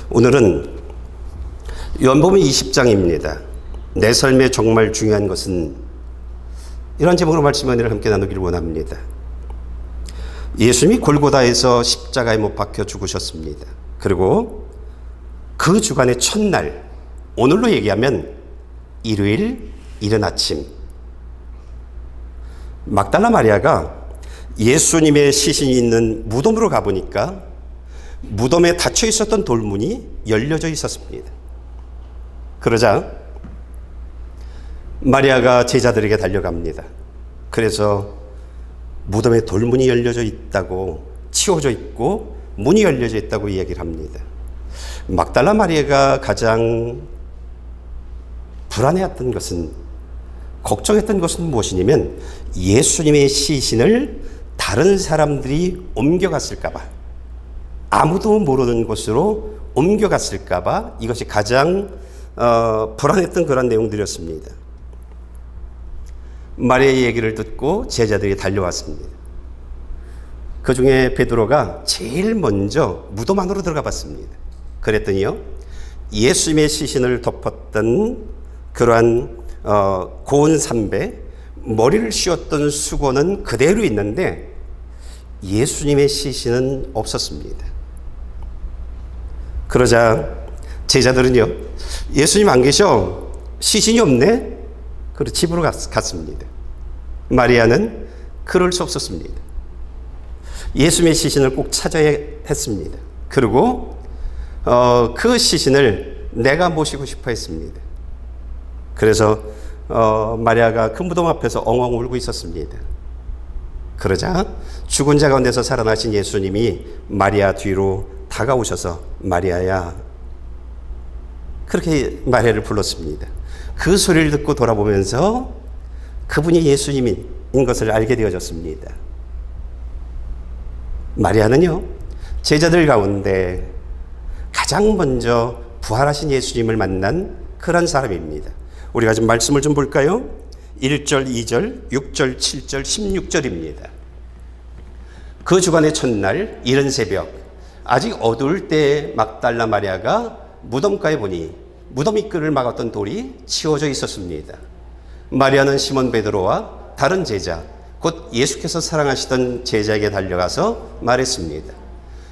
오늘은 요한복음 20장입니다. 내 삶에 정말 중요한 것은, 이런 제목으로 말씀 은혜를 함께 나누기를 원합니다. 예수님이 골고다에서 십자가에 못 박혀 죽으셨습니다. 그리고 그 주간의 첫날, 오늘로 얘기하면 일요일 이른 아침, 막달라 마리아가 예수님의 시신이 있는 무덤으로 가보니까 무덤에 닫혀 있었던 돌문이 열려져 있었습니다. 그러자 마리아가 제자들에게 달려갑니다. 그래서 무덤에 돌문이 열려져 있다고, 치워져 있고 문이 열려져 있다고 이야기를 합니다. 막달라 마리아가 가장 불안해했던 것은, 걱정했던 것은 무엇이냐면 예수님의 시신을 다른 사람들이 옮겨갔을까 봐, 아무도 모르는 곳으로 옮겨갔을까 봐, 이것이 가장 불안했던 그런 내용들이었습니다. 마리아의 얘기를 듣고 제자들이 달려왔습니다. 그 중에 베드로가 제일 먼저 무덤 안으로 들어가 봤습니다. 그랬더니요, 예수님의 시신을 덮었던 그러한 고운 삼배, 머리를 씌웠던 수건은 그대로 있는데 예수님의 시신은 없었습니다. 그러자 제자들은요, 예수님 안 계셔, 시신이 없네? 그리고 집으로 갔습니다. 마리아는 그럴 수 없었습니다. 예수님의 시신을 꼭 찾아야 했습니다. 그리고 그 시신을 내가 모시고 싶어 했습니다. 그래서 마리아가 그 무덤 앞에서 엉엉 울고 있었습니다. 그러자 죽은 자 가운데서 살아나신 예수님이 마리아 뒤로 다가오셔서 마리아야, 그렇게 마리아를 불렀습니다. 그 소리를 듣고 돌아보면서 그분이 예수님인 것을 알게 되어졌습니다. 마리아는요, 제자들 가운데 가장 먼저 부활하신 예수님을 만난 그런 사람입니다. 우리가 좀 말씀을 좀 볼까요? 1절, 2절, 6절, 7절, 16절입니다. 그 주간의 첫날 이른 새벽, 아직 어두울 때 막달라 마리아가 무덤가에 보니 무덤 입구를 막았던 돌이 치워져 있었습니다. 마리아는 시몬 베드로와 다른 제자, 곧 예수께서 사랑하시던 제자에게 달려가서 말했습니다.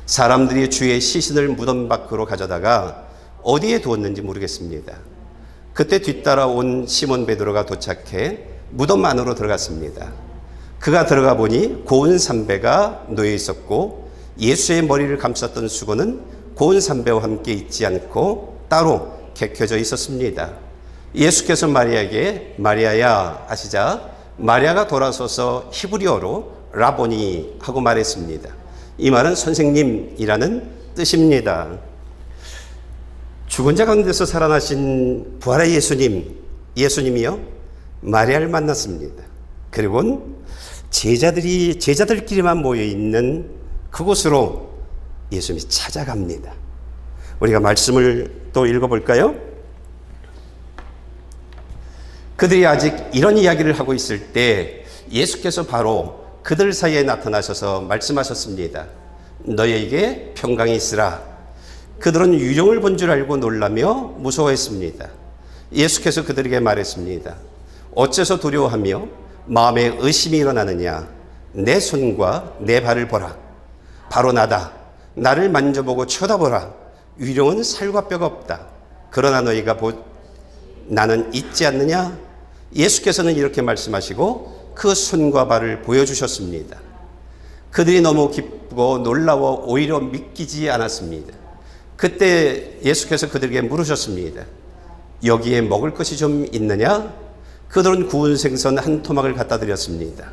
사람들이 주의 시신을 무덤 밖으로 가져다가 어디에 두었는지 모르겠습니다. 그때 뒤따라온 시몬 베드로가 도착해 무덤 안으로 들어갔습니다. 그가 들어가 보니 고운 삼배가 놓여 있었고 예수의 머리를 감쌌던 수건은 고운 삼배와 함께 있지 않고 따로 개켜져 있었습니다. 예수께서 마리아에게 마리아야 하시자 마리아가 돌아서서 히브리어로 라보니 하고 말했습니다. 이 말은 선생님이라는 뜻입니다. 죽은 자 가운데서 살아나신 부활의 예수님이요, 마리아를 만났습니다. 그리고 제자들끼리만 모여있는 그곳으로 예수님이 찾아갑니다. 우리가 말씀을 또 읽어볼까요? 그들이 아직 이런 이야기를 하고 있을 때 예수께서 바로 그들 사이에 나타나셔서 말씀하셨습니다. 너희에게 평강이 있으라. 그들은 유령을 본 줄 알고 놀라며 무서워했습니다. 예수께서 그들에게 말했습니다. 어째서 두려워하며 마음에 의심이 일어나느냐? 내 손과 내 발을 보라. 바로 나다. 나를 만져보고 쳐다보라. 유령은 살과 뼈가 없다. 그러나 너희가 나는 있지 않느냐? 예수께서는 이렇게 말씀하시고 그 손과 발을 보여주셨습니다. 그들이 너무 기쁘고 놀라워 오히려 믿기지 않았습니다. 그때 예수께서 그들에게 물으셨습니다. 여기에 먹을 것이 좀 있느냐? 그들은 구운 생선 한 토막을 갖다 드렸습니다.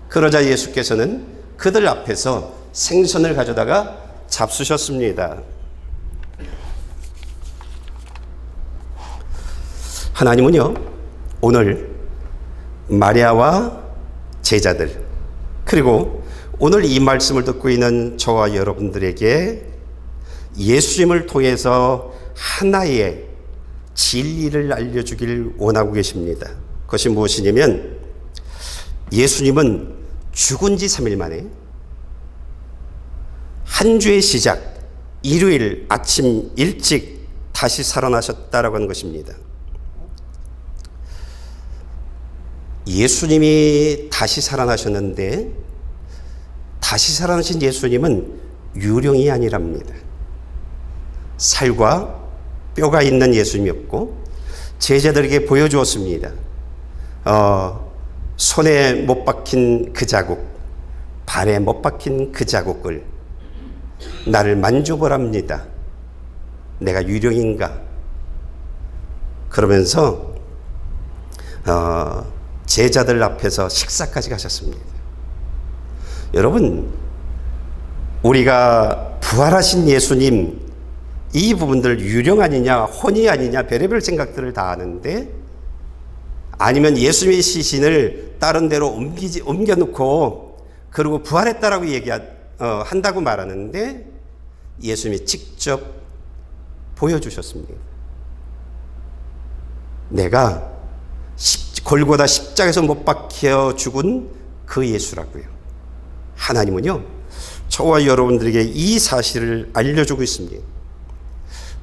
그러자 예수께서는 그들 앞에서 생선을 가져다가 잡수셨습니다. 하나님은요, 오늘 마리아와 제자들, 그리고 오늘 이 말씀을 듣고 있는 저와 여러분들에게 예수님을 통해서 하나의 진리를 알려주길 원하고 계십니다. 그것이 무엇이냐면 예수님은 죽은 지 3일 만에 한 주의 시작, 일요일 아침 일찍 다시 살아나셨다라고 하는 것입니다. 예수님이 다시 살아나셨는데 다시 살아나신 예수님은 유령이 아니랍니다. 살과 뼈가 있는 예수님이었고 제자들에게 보여주었습니다. 손에 못 박힌 그 자국, 발에 못 박힌 그 자국을 나를 만져보랍니다. 내가 유령인가? 그러면서 제자들 앞에서 식사까지 가셨습니다. 여러분, 우리가 부활하신 예수님 이 부분들 유령 아니냐, 혼이 아니냐, 별의별 생각들을 다 하는데, 아니면 예수님의 시신을 다른 데로 옮겨놓고 그리고 부활했다라고 한다고 말하는데 예수님이 직접 보여주셨습니다. 내가 골고다 십자가에서 못 박혀 죽은 그 예수라고요. 하나님은요, 저와 여러분들에게 이 사실을 알려주고 있습니다.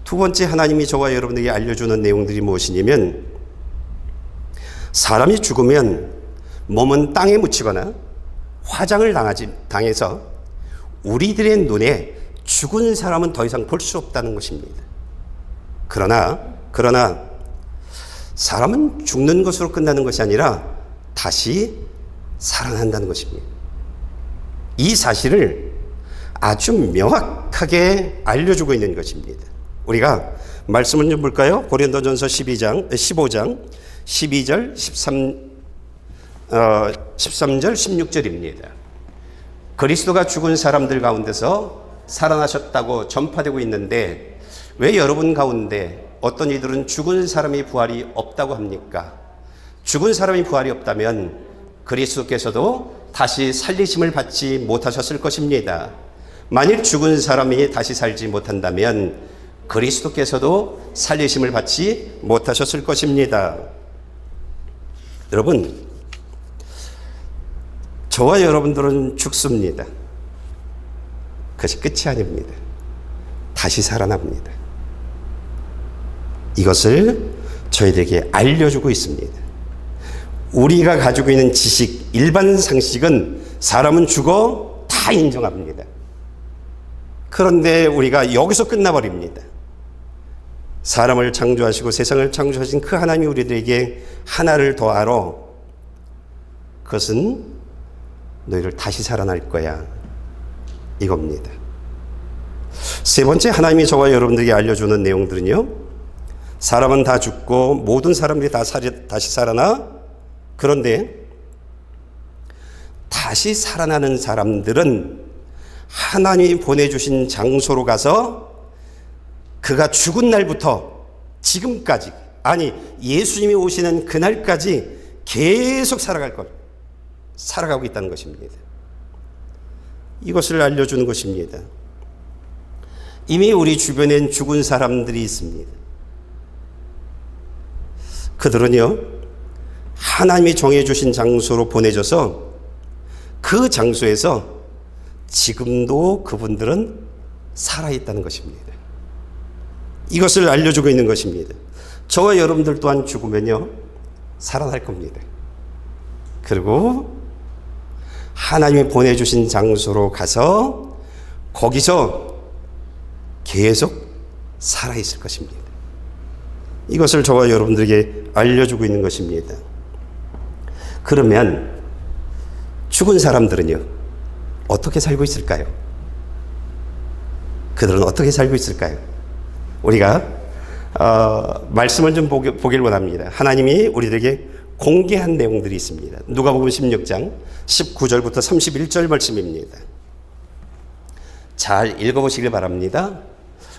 두 번째, 하나님이 저와 여러분들에게 알려주는 내용들이 무엇이냐면, 사람이 죽으면 몸은 땅에 묻히거나 화장을 당해서 우리들의 눈에 죽은 사람은 더 이상 볼 수 없다는 것입니다. 그러나 사람은 죽는 것으로 끝나는 것이 아니라 다시 살아난다는 것입니다. 이 사실을 아주 명확하게 알려주고 있는 것입니다. 우리가 말씀을 좀 볼까요? 고린도전서 15장 12절 13절 16절입니다. 그리스도가 죽은 사람들 가운데서 살아나셨다고 전파되고 있는데 왜 여러분 가운데 어떤 이들은 죽은 사람이 부활이 없다고 합니까? 죽은 사람이 부활이 없다면 그리스도께서도 다시 살리심을 받지 못하셨을 것입니다. 만일 죽은 사람이 다시 살지 못한다면 그리스도께서도 살리심을 받지 못하셨을 것입니다. 여러분, 저와 여러분들은 죽습니다. 그것이 끝이 아닙니다. 다시 살아납니다. 이것을 저희들에게 알려주고 있습니다. 우리가 가지고 있는 지식, 일반 상식은 사람은 죽어 다 인정합니다. 그런데 우리가 여기서 끝나버립니다. 사람을 창조하시고 세상을 창조하신 그 하나님이 우리들에게 하나를 더 알아. 그것은 너희를 다시 살아날 거야. 이겁니다. 세 번째, 하나님이 저와 여러분들에게 알려주는 내용들은요, 사람은 다 죽고 모든 사람들이 다시 살아나. 그런데 다시 살아나는 사람들은 하나님이 보내주신 장소로 가서 그가 죽은 날부터 지금까지, 아니 예수님이 오시는 그날까지 계속 살아가고 있다는 것입니다. 이것을 알려주는 것입니다. 이미 우리 주변엔 죽은 사람들이 있습니다. 그들은요, 하나님이 정해주신 장소로 보내져서 그 장소에서 지금도 그분들은 살아있다는 것입니다. 이것을 알려주고 있는 것입니다. 저와 여러분들 또한 죽으면요, 살아날 겁니다. 그리고 하나님이 보내주신 장소로 가서 거기서 계속 살아있을 것입니다. 이것을 저와 여러분들에게 알려주고 있는 것입니다. 그러면 죽은 사람들은요, 어떻게 살고 있을까요? 그들은 어떻게 살고 있을까요? 우리가 말씀을 좀 보길 원합니다. 하나님이 우리들에게 공개한 내용들이 있습니다. 누가복음 16장 19절부터 31절 말씀입니다. 잘 읽어보시길 바랍니다.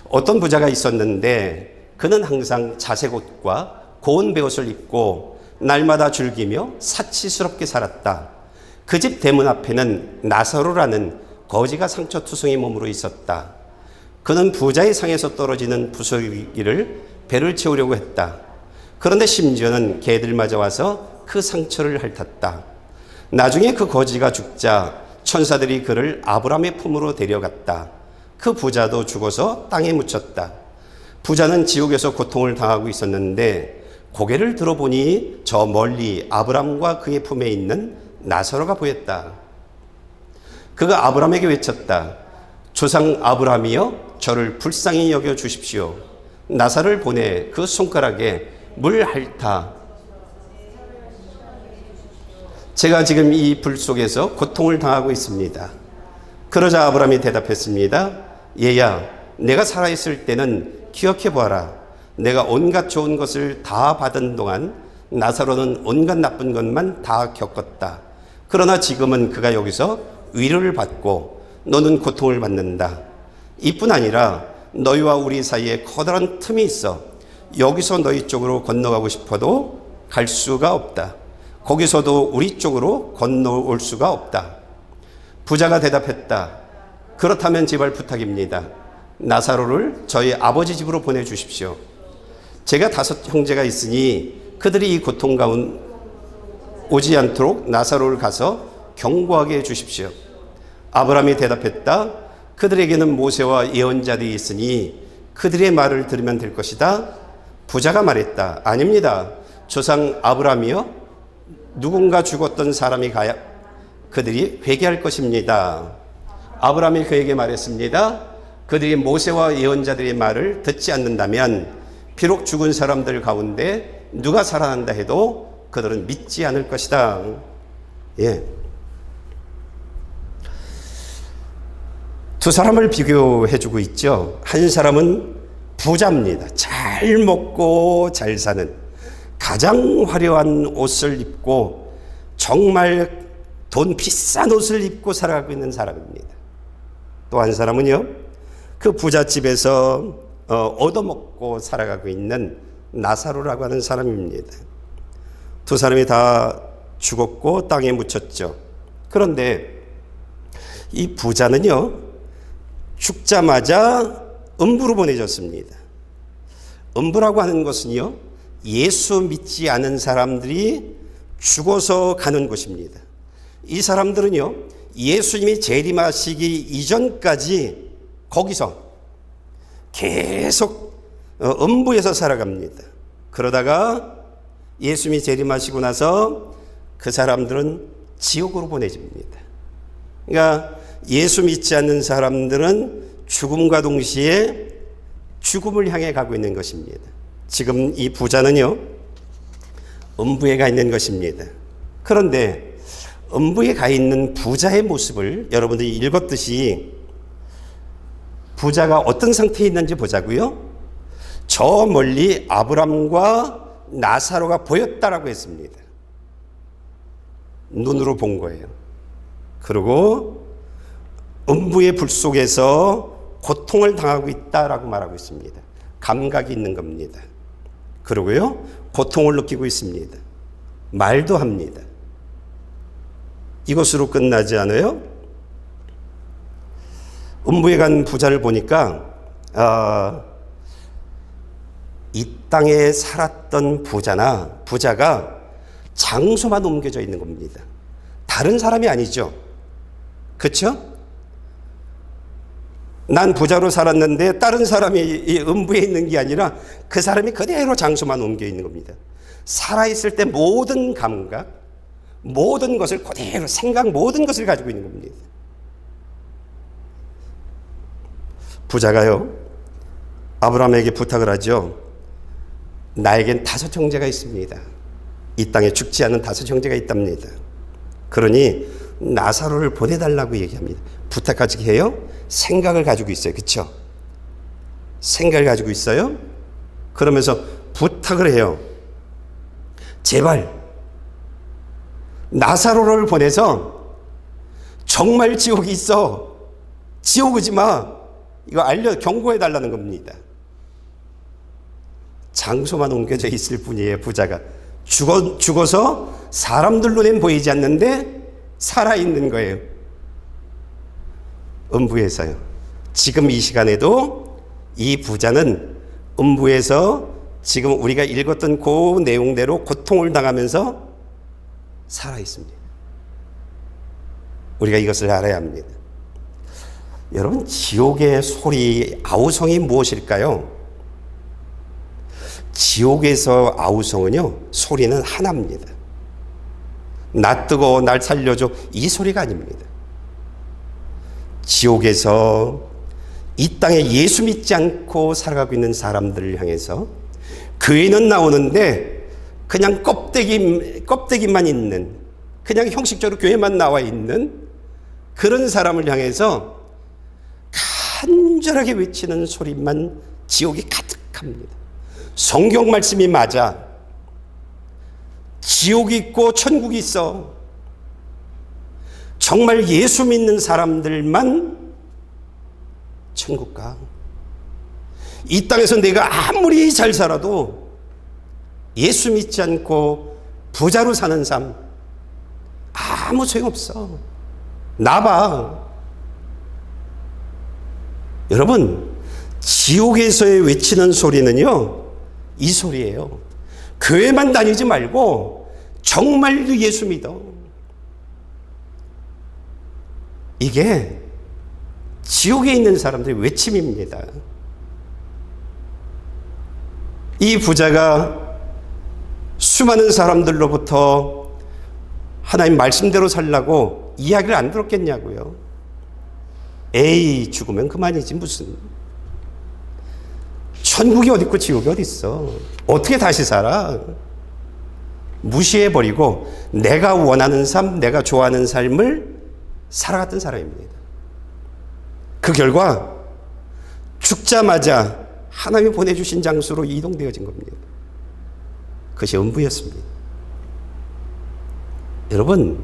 어떤 부자가 있었는데 그는 항상 자색 옷과 고운 베옷을 입고 날마다 즐기며 사치스럽게 살았다. 그 집 대문 앞에는 나사로라는 거지가 상처투성이 몸으로 있었다. 그는 부자의 상에서 떨어지는 부스러기를 배를 채우려고 했다. 그런데 심지어는 개들마저 와서 그 상처를 핥았다. 나중에 그 거지가 죽자 천사들이 그를 아브라함의 품으로 데려갔다. 그 부자도 죽어서 땅에 묻혔다. 부자는 지옥에서 고통을 당하고 있었는데 고개를 들어보니 저 멀리 아브람과 그의 품에 있는 나사로가 보였다. 그가 아브람에게 외쳤다. 조상 아브람이여, 저를 불쌍히 여겨 주십시오. 나사를 보내 그 손가락에 물 핥아 제가 지금 이 불 속에서 고통을 당하고 있습니다. 그러자 아브람이 대답했습니다. 얘야, 내가 살아있을 때는 기억해 보아라. 내가 온갖 좋은 것을 다 받은 동안 나사로는 온갖 나쁜 것만 다 겪었다. 그러나 지금은 그가 여기서 위로를 받고 너는 고통을 받는다. 이뿐 아니라 너희와 우리 사이에 커다란 틈이 있어 여기서 너희 쪽으로 건너가고 싶어도 갈 수가 없다. 거기서도 우리 쪽으로 건너올 수가 없다. 부자가 대답했다. 그렇다면 제발 부탁입니다. 나사로를 저희 아버지 집으로 보내주십시오. 제가 5 형제가 있으니 그들이 이 고통 가운데 오지 않도록 나사로를 가서 경고하게 해주십시오. 아브람이 대답했다. 그들에게는 모세와 예언자들이 있으니 그들의 말을 들으면 될 것이다. 부자가 말했다. 아닙니다. 조상 아브람이요, 누군가 죽었던 사람이 가야 그들이 회개할 것입니다. 아브람이 그에게 말했습니다. 그들이 모세와 예언자들의 말을 듣지 않는다면 비록 죽은 사람들 가운데 누가 살아난다 해도 그들은 믿지 않을 것이다. 예. 두 사람을 비교해주고 있죠. 한 사람은 부자입니다. 잘 먹고 잘 사는, 가장 화려한 옷을 입고 정말 돈 비싼 옷을 입고 살아가고 있는 사람입니다. 또 한 사람은요, 그 부잣집에서 얻어먹고 살아가고 있는 나사로라고 하는 사람입니다. 두 사람이 다 죽었고 땅에 묻혔죠. 그런데 이 부자는요, 죽자마자 음부로 보내졌습니다. 음부라고 하는 것은요, 예수 믿지 않은 사람들이 죽어서 가는 곳입니다. 이 사람들은요, 예수님이 재림하시기 이전까지 거기서 계속 음부에서 살아갑니다. 그러다가 예수님이 재림하시고 나서 그 사람들은 지옥으로 보내집니다. 그러니까 예수 믿지 않는 사람들은 죽음과 동시에 죽음을 향해 가고 있는 것입니다. 지금 이 부자는요, 음부에 가 있는 것입니다. 그런데 음부에 가 있는 부자의 모습을 여러분들이 읽었듯이 부자가 어떤 상태에 있는지 보자고요. 저 멀리 아브람과 나사로가 보였다라고 했습니다. 눈으로 본 거예요. 그리고 음부의 불 속에서 고통을 당하고 있다라고 말하고 있습니다. 감각이 있는 겁니다. 그리고요, 고통을 느끼고 있습니다. 말도 합니다. 이것으로 끝나지 않아요? 음부에 간 부자를 보니까 이 땅에 살았던 부자가 장소만 옮겨져 있는 겁니다. 다른 사람이 아니죠. 그렇죠? 난 부자로 살았는데 다른 사람이 이 음부에 있는 게 아니라 그 사람이 그대로 장소만 옮겨 있는 겁니다. 살아있을 때 모든 감각, 모든 것을 그대로 생각, 모든 것을 가지고 있는 겁니다. 부자가요, 아브라함에게 부탁을 하죠. 나에겐 5 형제가 있습니다. 이 땅에 죽지 않은 5 형제가 있답니다. 그러니 나사로를 보내달라고 얘기합니다. 부탁하지 해요? 생각을 가지고 있어요. 그렇죠? 생각을 가지고 있어요. 그러면서 부탁을 해요. 제발 나사로를 보내서 정말 지옥이 있어, 지옥 오지 마, 이거 경고해 달라는 겁니다. 장소만 옮겨져 있을 뿐이에요. 부자가 죽어서 사람들 눈엔 보이지 않는데 살아있는 거예요. 음부에서요. 지금 이 시간에도 이 부자는 음부에서 지금 우리가 읽었던 그 내용대로 고통을 당하면서 살아있습니다. 우리가 이것을 알아야 합니다. 여러분, 지옥의 소리, 아우성이 무엇일까요? 지옥에서 아우성은요, 소리는 하나입니다. 나 뜨거워 날 살려줘, 이 소리가 아닙니다. 지옥에서 이 땅에 예수 믿지 않고 살아가고 있는 사람들을 향해서 교회는 나오는데 그냥 껍데기만 있는, 그냥 형식적으로 교회만 나와 있는 그런 사람을 향해서 간절하게 외치는 소리만 지옥이 가득합니다. 성경 말씀이 맞아. 지옥이 있고 천국이 있어. 정말 예수 믿는 사람들만 천국 가. 이 땅에서 내가 아무리 잘 살아도 예수 믿지 않고 부자로 사는 삶 아무 소용없어. 나봐. 여러분, 지옥에서의 외치는 소리는요, 이 소리예요. 교회만 다니지 말고 정말로 예수 믿어. 이게 지옥에 있는 사람들의 외침입니다. 이 부자가 수많은 사람들로부터 하나님 말씀대로 살라고 이야기를 안 들었겠냐고요. 에이, 죽으면 그만이지 무슨. 천국이 어디 있고 지옥이 어디 있어. 어떻게 다시 살아? 무시해버리고 내가 원하는 삶, 내가 좋아하는 삶을 살아갔던 사람입니다. 그 결과 죽자마자 하나님이 보내주신 장소로 이동되어진 겁니다. 그것이 음부였습니다. 여러분,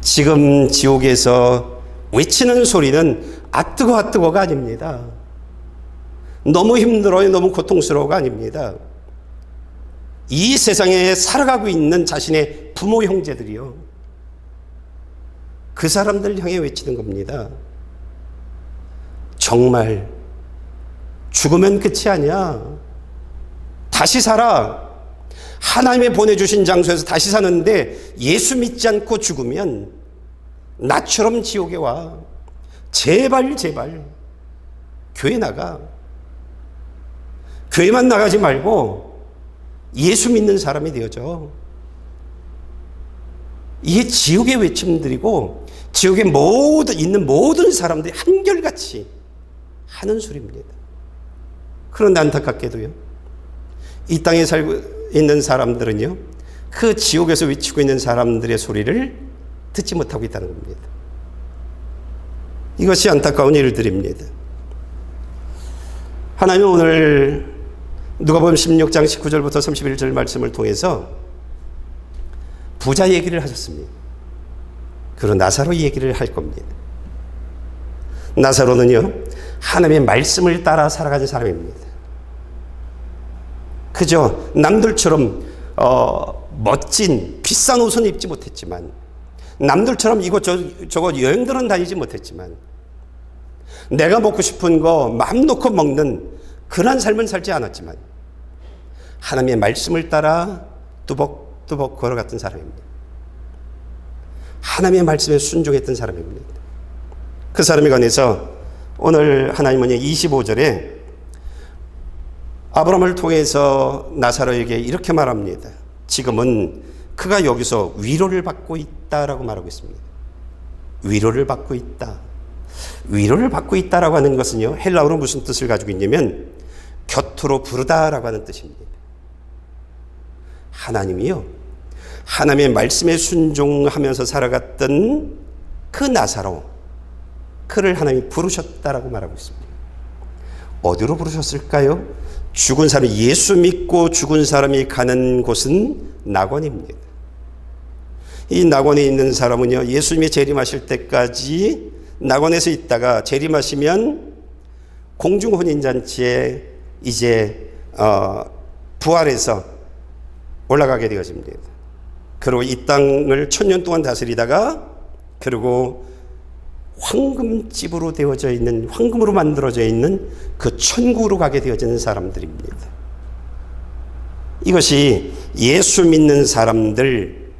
지금 지옥에서 외치는 소리는 아뜨거 아뜨거가 아닙니다. 너무 힘들어요, 너무 고통스러워가 아닙니다. 이 세상에 살아가고 있는 자신의 부모 형제들이요, 그 사람들 향해 외치는 겁니다. 정말 죽으면 끝이 아니야. 다시 살아. 하나님이 보내주신 장소에서 다시 사는데 예수 믿지 않고 죽으면 나처럼 지옥에 와. 제발 제발 교회 나가. 교회만 나가지 말고 예수 믿는 사람이 되어져. 이게 지옥의 외침들이고 지옥에 있는 모든 사람들이 한결같이 하는 소리입니다. 그런데 안타깝게도요, 이 땅에 살고 있는 사람들은요, 그 지옥에서 외치고 있는 사람들의 소리를 듣지 못하고 있다는 겁니다. 이것이 안타까운 일들입니다. 하나님은 오늘 누가복음 16장 19절부터 31절 말씀을 통해서 부자 얘기를 하셨습니다. 그리고 나사로 얘기를 할 겁니다. 나사로는요, 하나님의 말씀을 따라 살아가는 사람입니다. 그저 남들처럼 멋진 비싼 옷은 입지 못했지만, 남들처럼 이것저것 여행들은 다니지 못했지만, 내가 먹고 싶은 거 마음 놓고 먹는 그런 삶은 살지 않았지만 하나님의 말씀을 따라 뚜벅뚜벅 걸어갔던 사람입니다. 하나님의 말씀에 순종했던 사람입니다. 그 사람에 관해서 오늘 하나님은 25절에 아브라함을 통해서 나사로에게 이렇게 말합니다. 지금은 그가 여기서 위로를 받고 있다라고 말하고 있습니다. 위로를 받고 있다. 위로를 받고 있다라고 하는 것은요, 헬라어로 무슨 뜻을 가지고 있냐면 곁으로 부르다라고 하는 뜻입니다. 하나님이요, 하나님의 말씀에 순종하면서 살아갔던 그 나사로, 그를 하나님이 부르셨다라고 말하고 있습니다. 어디로 부르셨을까요? 죽은 사람이, 예수 믿고 죽은 사람이 가는 곳은 낙원입니다. 이 낙원에 있는 사람은요, 예수님이 재림하실 때까지 낙원에서 있다가 재림하시면 공중혼인잔치에 이제 부활해서 올라가게 되어집니다. 그리고 이 땅을 1000년 동안 다스리다가 그리고 황금집으로 되어져 있는, 황금으로 만들어져 있는 그 천국으로 가게 되어지는 사람들입니다. 이것이 예수 믿는 사람들,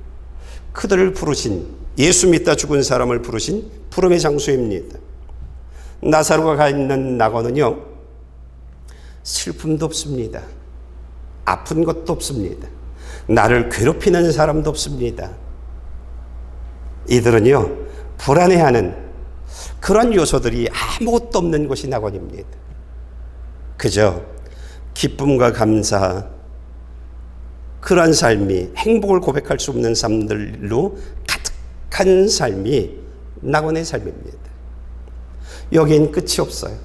그들을 부르신, 예수 믿다 죽은 사람을 부르신 부름의 장소입니다. 나사로가 가 있는 낙원은요, 슬픔도 없습니다. 아픈 것도 없습니다. 나를 괴롭히는 사람도 없습니다. 이들은요, 불안해하는 그런 요소들이 아무것도 없는 곳이 낙원입니다. 그저 기쁨과 감사, 그러한 삶이, 행복을 고백할 수 없는 삶들로 가득한 삶이 낙원의 삶입니다. 여기엔 끝이 없어요.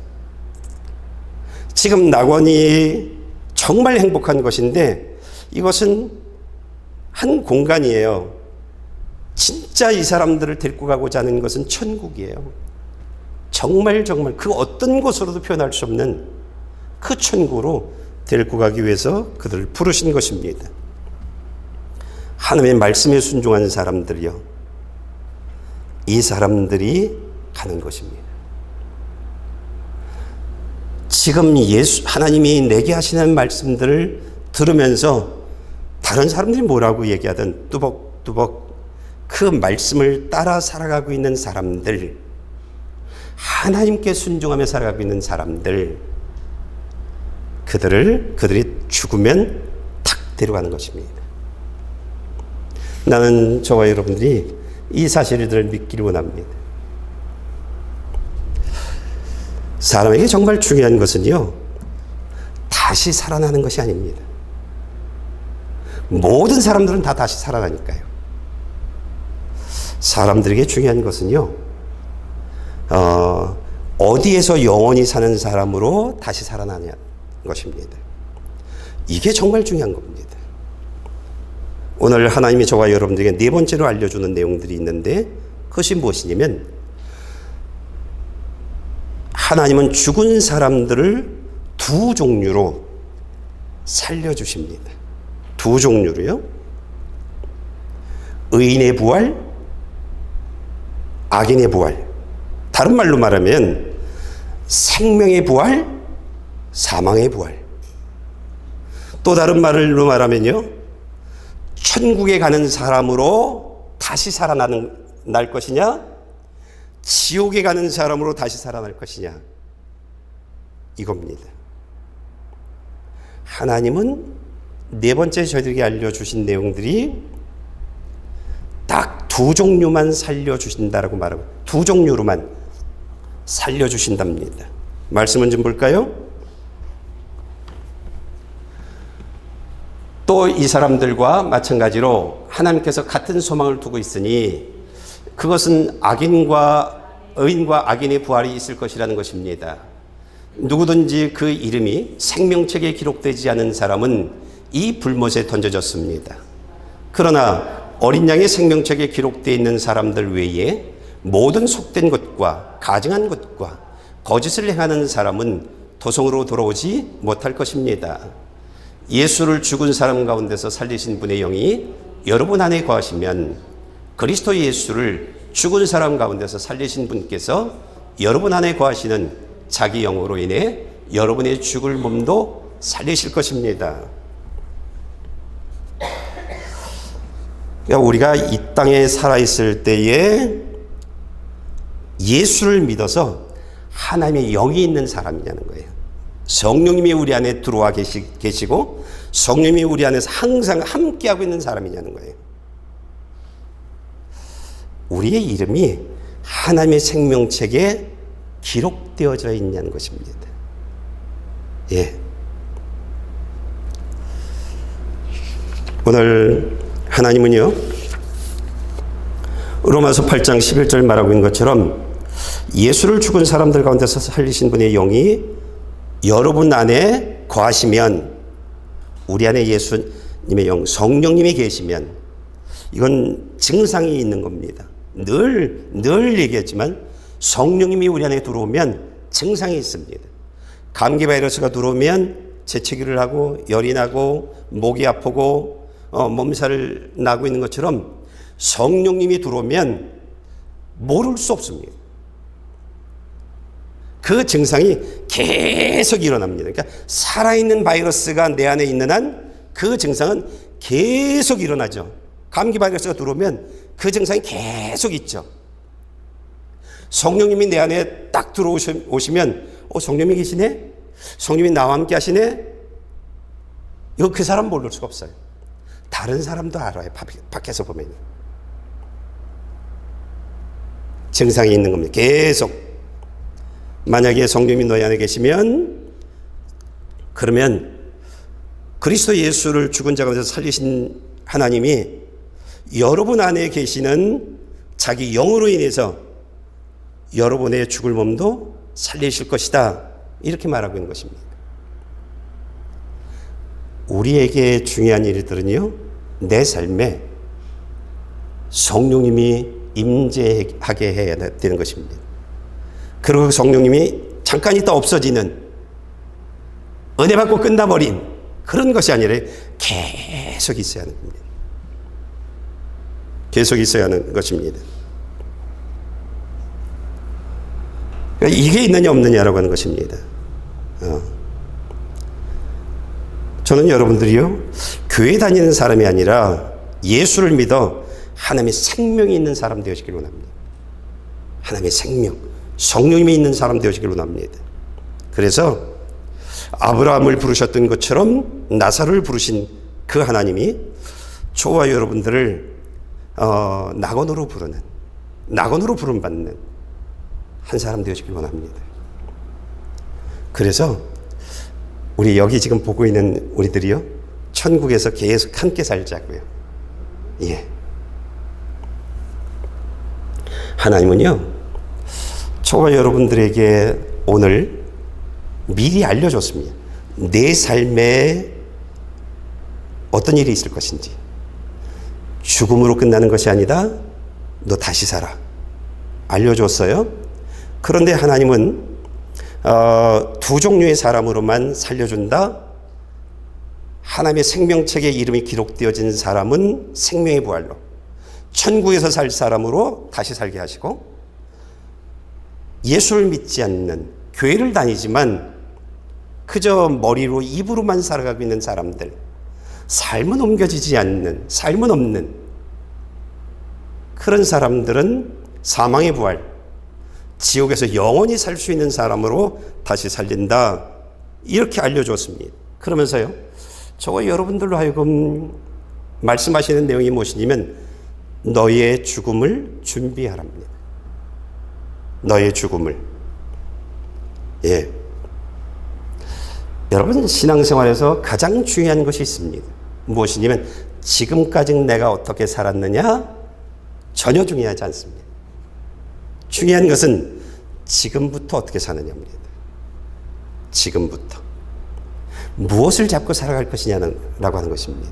지금 낙원이 정말 행복한 것인데 이것은 한 공간이에요. 진짜 이 사람들을 데리고 가고자 하는 것은 천국이에요. 정말 그 어떤 곳으로도 표현할 수 없는 그 천국으로 데리고 가기 위해서 그들을 부르신 것입니다. 하나님의 말씀에 순종하는 사람들이요, 이 사람들이 가는 것입니다. 지금 하나님이 내게 하시는 말씀들을 들으면서 다른 사람들이 뭐라고 얘기하든 뚜벅뚜벅 그 말씀을 따라 살아가고 있는 사람들, 하나님께 순종하며 살아가고 있는 사람들, 그들이 죽으면 탁 데려가는 것입니다. 나는 저와 여러분들이 이 사실들을 믿기를 원합니다. 사람에게 정말 중요한 것은요, 다시 살아나는 것이 아닙니다. 모든 사람들은 다 다시 살아나니까요. 사람들에게 중요한 것은요, 어디에서 영원히 사는 사람으로 다시 살아나는 것입니다. 이게 정말 중요한 겁니다. 오늘 하나님이 저와 여러분들에게 네 번째로 알려주는 내용들이 있는데, 그것이 무엇이냐면, 하나님은 죽은 사람들을 두 종류로 살려주십니다. 두 종류로요. 의인의 부활, 악인의 부활. 다른 말로 말하면 생명의 부활, 사망의 부활. 또 다른 말로 말하면요, 천국에 가는 사람으로 다시 살아날 것이냐, 지옥에 가는 사람으로 다시 살아날 것이냐, 이겁니다. 하나님은 네 번째 저희들에게 알려주신 내용들이 딱 두 종류만 살려주신다라고 말하고, 두 종류로만 살려주신답니다. 말씀은 좀 볼까요? 또 이 사람들과 마찬가지로 하나님께서 같은 소망을 두고 있으니 그것은 의인과 악인의 부활이 있을 것이라는 것입니다. 누구든지 그 이름이 생명책에 기록되지 않은 사람은 이 불못에 던져졌습니다. 그러나 어린 양의 생명책에 기록되어 있는 사람들 외에 모든 속된 것과 가증한 것과 거짓을 행하는 사람은 도성으로 돌아오지 못할 것입니다. 예수를 죽은 사람 가운데서 살리신 분의 영이 여러분 안에 거하시면 그리스도 예수를 죽은 사람 가운데서 살리신 분께서 여러분 안에 거하시는 자기 영으로 인해 여러분의 죽을 몸도 살리실 것입니다. 그러니까 우리가 이 땅에 살아있을 때에 예수를 믿어서 하나님의 영이 있는 사람이냐는 거예요. 성령님이 우리 안에 들어와 계시고 성령님이 우리 안에서 항상 함께하고 있는 사람이냐는 거예요. 우리의 이름이 하나님의 생명책에 기록되어져 있냐는 것입니다. 예. 오늘 하나님은요, 로마서 8장 11절 말하고 있는 것처럼 예수를 죽은 사람들 가운데서 살리신 분의 영이 여러분 안에 거하시면, 우리 안에 예수님의 영, 성령님이 계시면, 이건 증상이 있는 겁니다. 늘 얘기했지만 성령님이 우리 안에 들어오면 증상이 있습니다. 감기 바이러스가 들어오면 재채기를 하고 열이 나고 목이 아프고 몸살 나고 있는 것처럼 성령님이 들어오면 모를 수 없습니다. 그 증상이 계속 일어납니다. 그러니까 살아있는 바이러스가 내 안에 있는 한 그 증상은 계속 일어나죠. 감기 바이러스가 들어오면 그 증상이 계속 있죠. 성령님이 내 안에 딱 들어오시면 성령님이 계시네? 성령님이 나와 함께 하시네? 이거 그 사람 모를 수가 없어요. 다른 사람도 알아요. 밖에서 보면. 증상이 있는 겁니다. 계속. 만약에 성령님이 너희 안에 계시면, 그러면 그리스도 예수를 죽은 자 가운데서 살리신 하나님이 여러분 안에 계시는 자기 영으로 인해서 여러분의 죽을 몸도 살리실 것이다. 이렇게 말하고 있는 것입니다. 우리에게 중요한 일들은요, 내 삶에 성령님이 임재하게 해야 되는 것입니다. 그리고 성령님이 잠깐 있다 없어지는, 은혜 받고 끝나버린 그런 것이 아니라 계속 있어야 하는 겁니다. 계속 있어야 하는 것입니다. 그러니까 이게 있느냐 없느냐라고 하는 것입니다. 저는 여러분들이요, 교회 다니는 사람이 아니라 예수를 믿어 하나님의 생명이 있는 사람 되어지길 원합니다. 하나님의 생명, 성령님이 있는 사람 되어지길 원합니다. 그래서 아브라함을 부르셨던 것처럼 나사로를 부르신 그 하나님이 저와 여러분들을 낙원으로 부름받는 한 사람 되어지길 원합니다. 그래서 우리 여기 지금 보고 있는 우리들이요, 천국에서 계속 함께 살자고요. 예. 하나님은요, 저와 여러분들에게 오늘 미리 알려줬습니다. 내 삶에 어떤 일이 있을 것인지. 죽음으로 끝나는 것이 아니다. 너 다시 살아. 알려줬어요. 그런데 하나님은 두 종류의 사람으로만 살려준다. 하나님의 생명책에 이름이 기록되어진 사람은 생명의 부활로, 천국에서 살 사람으로 다시 살게 하시고, 예수를 믿지 않는, 교회를 다니지만 그저 머리로 입으로만 살아가고 있는 사람들, 삶은 옮겨지지 않는, 삶은 없는 그런 사람들은 사망의 부활, 지옥에서 영원히 살 수 있는 사람으로 다시 살린다. 이렇게 알려줬습니다. 그러면서요, 저와 여러분들로 하여금 말씀하시는 내용이 무엇이냐면 너희의 죽음을 준비하랍니다. 너의 죽음을. 예. 여러분, 신앙생활에서 가장 중요한 것이 있습니다. 무엇이냐면 지금까지 내가 어떻게 살았느냐 전혀 중요하지 않습니다. 중요한 것은 지금부터 어떻게 사느냐입니다. 지금부터 무엇을 잡고 살아갈 것이냐라고 하는 것입니다.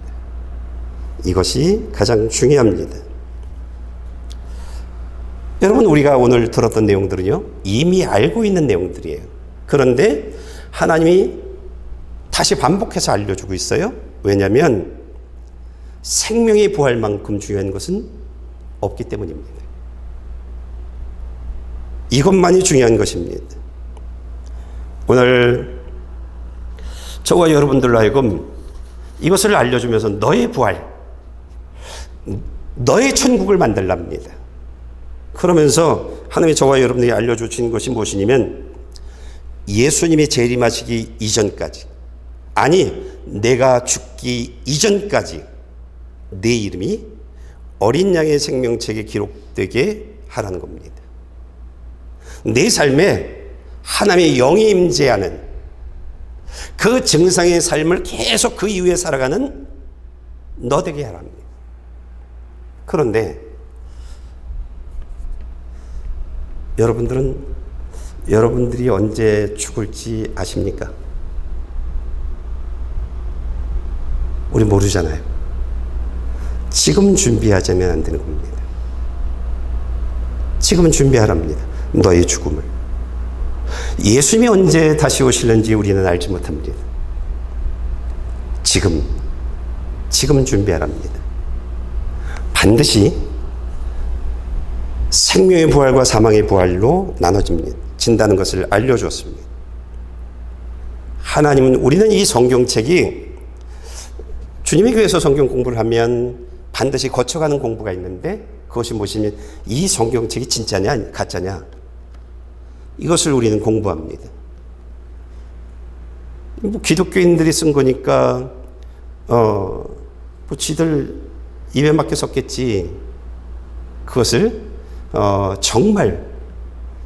이것이 가장 중요합니다. 여러분, 우리가 오늘 들었던 내용들은요, 이미 알고 있는 내용들이에요. 그런데 하나님이 다시 반복해서 알려주고 있어요. 왜냐하면 생명의 부활만큼 중요한 것은 없기 때문입니다. 이것만이 중요한 것입니다. 오늘 저와 여러분들로 하여금 이것을 알려주면서 너의 부활, 너의 천국을 만들랍니다. 그러면서 하나님이 저와 여러분들이 알려주신 것이 무엇이냐면 예수님이 재림하시기 이전까지, 아니 내가 죽기 이전까지 내 이름이 어린 양의 생명책에 기록되게 하라는 겁니다. 내 삶에 하나님의 영이 임재하는 그 정상의 삶을 계속 그 이후에 살아가는 너 되게 하랍니다. 그런데 여러분들이 언제 죽을지 아십니까? 우리 모르잖아요. 지금 준비하자면 안 되는 겁니다. 지금은 준비하랍니다. 너의 죽음을. 예수님이 언제 다시 오실는지 우리는 알지 못합니다. 지금은 준비하랍니다. 반드시 생명의 부활과 사망의 부활로 나눠진다는 것을 알려주었습니다. 우리는 이 성경책이 주님의 교회에서 성경 공부를 하면 반드시 거쳐가는 공부가 있는데 그것이 무엇이냐면 이 성경책이 진짜냐 가짜냐 이것을 우리는 공부합니다. 뭐 기독교인들이 쓴 거니까 뭐 지들 입에 맞게 썼겠지. 그것을 정말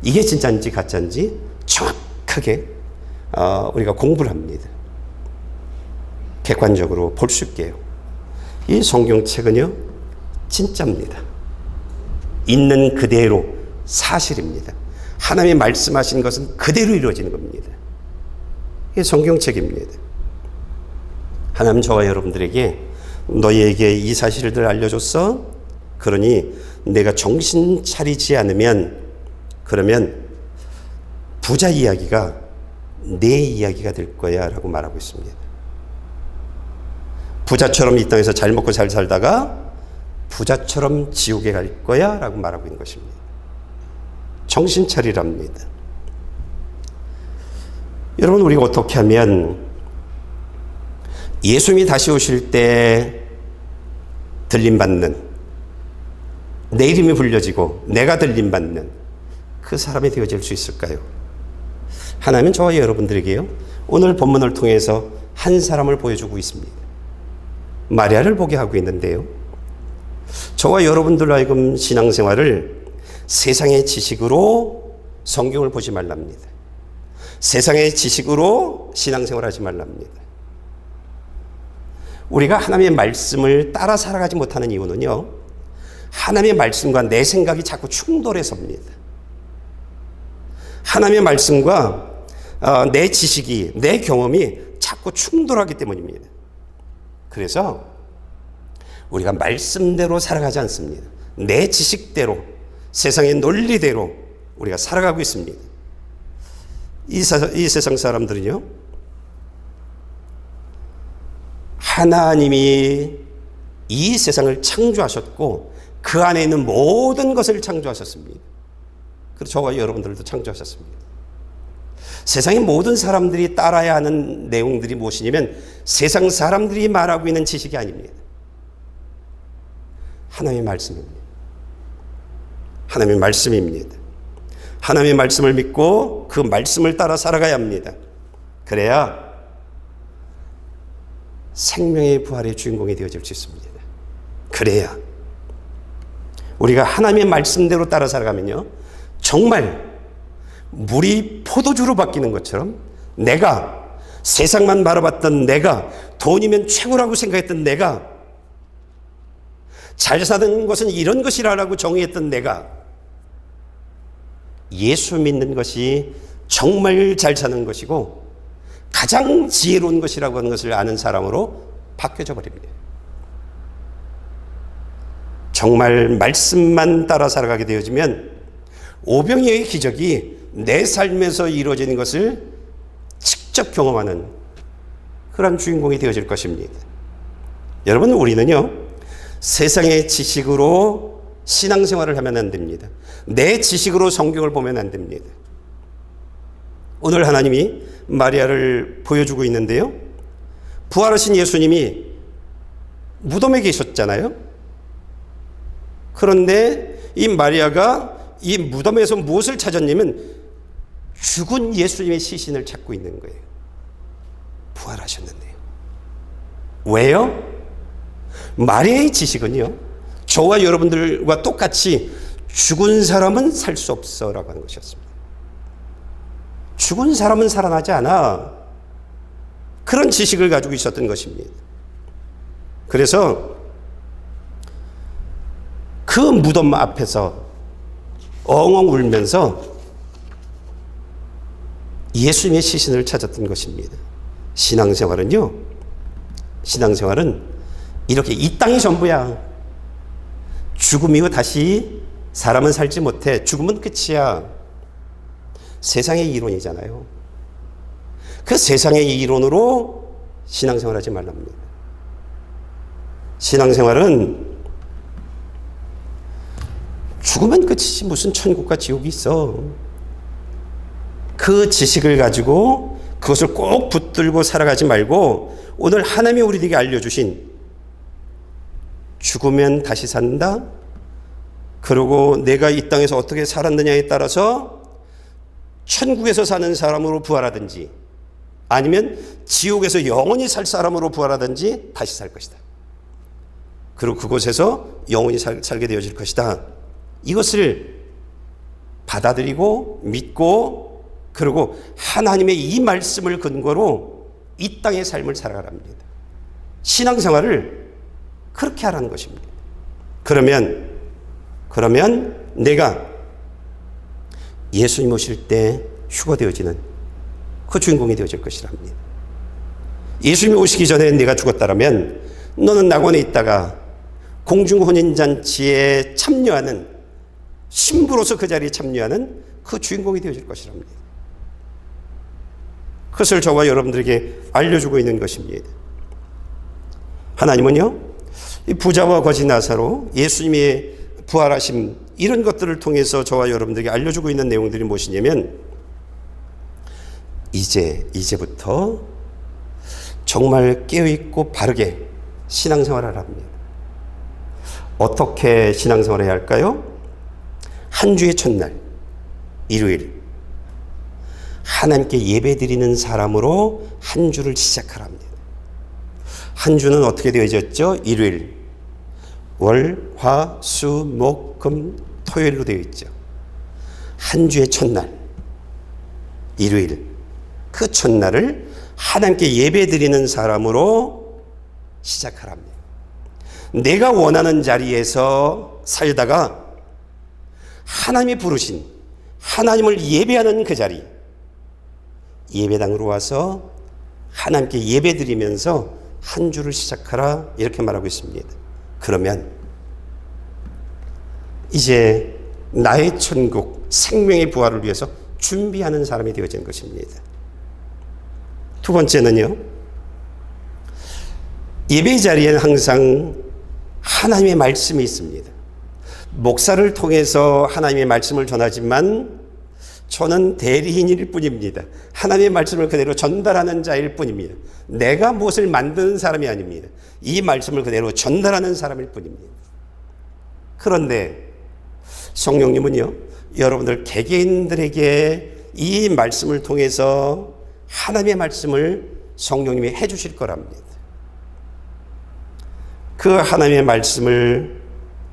이게 진짜인지 가짜인지 정확하게 우리가 공부를 합니다. 객관적으로 볼 수 있게요. 이 성경책은요 진짜입니다. 있는 그대로 사실입니다. 하나님이 말씀하신 것은 그대로 이루어지는 겁니다. 이게 성경책입니다. 하나님 저와 여러분들에게 너희에게 이 사실들 알려줬어. 그러니 내가 정신 차리지 않으면 그러면 부자 이야기가 내 이야기가 될 거야 라고 말하고 있습니다. 부자처럼 이 땅에서 잘 먹고 잘 살다가 부자처럼 지옥에 갈 거야 라고 말하고 있는 것입니다. 정신 차리랍니다. 여러분, 우리가 어떻게 하면 예수님이 다시 오실 때 들림받는, 내 이름이 불려지고 내가 들림받는 그 사람이 되어질 수 있을까요? 하나님은 저와 여러분들에게요 오늘 본문을 통해서 한 사람을 보여주고 있습니다. 마리아를 보게 하고 있는데요, 저와 여러분들로 하여금 신앙생활을 세상의 지식으로 성경을 보지 말랍니다. 세상의 지식으로 신앙생활하지 말랍니다. 우리가 하나님의 말씀을 따라 살아가지 못하는 이유는요, 하나님의 말씀과 내 생각이 자꾸 충돌해서입니다. 하나님의 말씀과 내 지식이, 내 경험이 자꾸 충돌하기 때문입니다. 그래서 우리가 말씀대로 살아가지 않습니다. 내 지식대로, 세상의 논리대로 우리가 살아가고 있습니다. 이 세상 사람들은요, 하나님이 이 세상을 창조하셨고 그 안에 있는 모든 것을 창조하셨습니다. 그리고 저와 여러분들도 창조하셨습니다. 세상의 모든 사람들이 따라야 하는 내용들이 무엇이냐면 세상 사람들이 말하고 있는 지식이 아닙니다. 하나님의 말씀입니다. 하나님의 말씀입니다. 하나님의 말씀을 믿고 그 말씀을 따라 살아가야 합니다. 그래야 생명의 부활의 주인공이 되어질 수 있습니다. 그래야 우리가 하나님의 말씀대로 따라 살아가면요, 정말 물이 포도주로 바뀌는 것처럼 내가 세상만 바라봤던 내가, 돈이면 최고라고 생각했던 내가, 잘 사는 것은 이런 것이라고 정의했던 내가 예수 믿는 것이 정말 잘 사는 것이고 가장 지혜로운 것이라고 하는 것을 아는 사람으로 바뀌어져 버립니다. 정말 말씀만 따라 살아가게 되어지면 오병이어의 기적이 내 삶에서 이루어지는 것을 직접 경험하는 그런 주인공이 되어질 것입니다. 여러분, 우리는요 세상의 지식으로 신앙생활을 하면 안 됩니다. 내 지식으로 성경을 보면 안 됩니다. 오늘 하나님이 마리아를 보여주고 있는데요, 부활하신 예수님이 무덤에 계셨잖아요. 그런데 이 마리아가 이 무덤에서 무엇을 찾았냐면 죽은 예수님의 시신을 찾고 있는 거예요. 부활하셨는데요. 왜요? 마리아의 지식은요, 저와 여러분들과 똑같이 죽은 사람은 살 수 없어 라고 하는 것이었습니다. 죽은 사람은 살아나지 않아. 그런 지식을 가지고 있었던 것입니다. 그래서 그 무덤 앞에서 엉엉 울면서 예수님의 시신을 찾았던 것입니다. 신앙생활은요, 신앙생활은 이렇게 이 땅이 전부야. 죽음 이후 다시 사람은 살지 못해. 죽음은 끝이야. 세상의 이론이잖아요. 그 세상의 이론으로 신앙생활하지 말랍니다. 신앙생활은 죽으면 끝이지 무슨 천국과 지옥이 있어. 그 지식을 가지고 그것을 꼭 붙들고 살아가지 말고 오늘 하나님이 우리에게 알려주신 죽으면 다시 산다. 그리고 내가 이 땅에서 어떻게 살았느냐에 따라서 천국에서 사는 사람으로 부활하든지 아니면 지옥에서 영원히 살 사람으로 부활하든지 다시 살 것이다. 그리고 그곳에서 영원히 살게 되어질 것이다. 이것을 받아들이고 믿고 그리고 하나님의 이 말씀을 근거로 이 땅의 삶을 살아가랍니다. 신앙생활을 그렇게 하라는 것입니다. 그러면 내가 예수님 오실 때 휴거되어지는 그 주인공이 되어질 것이랍니다. 예수님이 오시기 전에 내가 죽었다면 너는 낙원에 있다가 공중혼인잔치에 참여하는 신부로서 그 자리에 참여하는 그 주인공이 되어질 것이랍니다. 그것을 저와 여러분들에게 알려주고 있는 것입니다. 하나님은요, 이 부자와 거지 나사로 예수님의 부활하심 이런 것들을 통해서 저와 여러분들에게 알려주고 있는 내용들이 무엇이냐면 이제부터 정말 깨어있고 바르게 신앙생활을 합니다. 어떻게 신앙생활을 해야 할까요? 한 주의 첫날 일요일 하나님께 예배드리는 사람으로 한 주를 시작하랍니다. 한 주는 어떻게 되어졌죠? 일요일, 월, 화, 수, 목, 금, 토요일로 되어 있죠. 한 주의 첫날 일요일, 그 첫날을 하나님께 예배드리는 사람으로 시작하랍니다. 내가 원하는 자리에서 살다가 하나님이 부르신 하나님을 예배하는 그 자리, 예배당으로 와서 하나님께 예배드리면서 한 주를 시작하라 이렇게 말하고 있습니다. 그러면 이제 나의 천국 생명의 부활을 위해서 준비하는 사람이 되어진 것입니다. 두 번째는요, 예배 자리에는 항상 하나님의 말씀이 있습니다. 목사를 통해서 하나님의 말씀을 전하지만 저는 대리인일 뿐입니다. 하나님의 말씀을 그대로 전달하는 자일 뿐입니다. 내가 무엇을 만드는 사람이 아닙니다. 이 말씀을 그대로 전달하는 사람일 뿐입니다. 그런데 성령님은요, 여러분들 개개인들에게 이 말씀을 통해서 하나님의 말씀을 성령님이 해주실 거랍니다. 그 하나님의 말씀을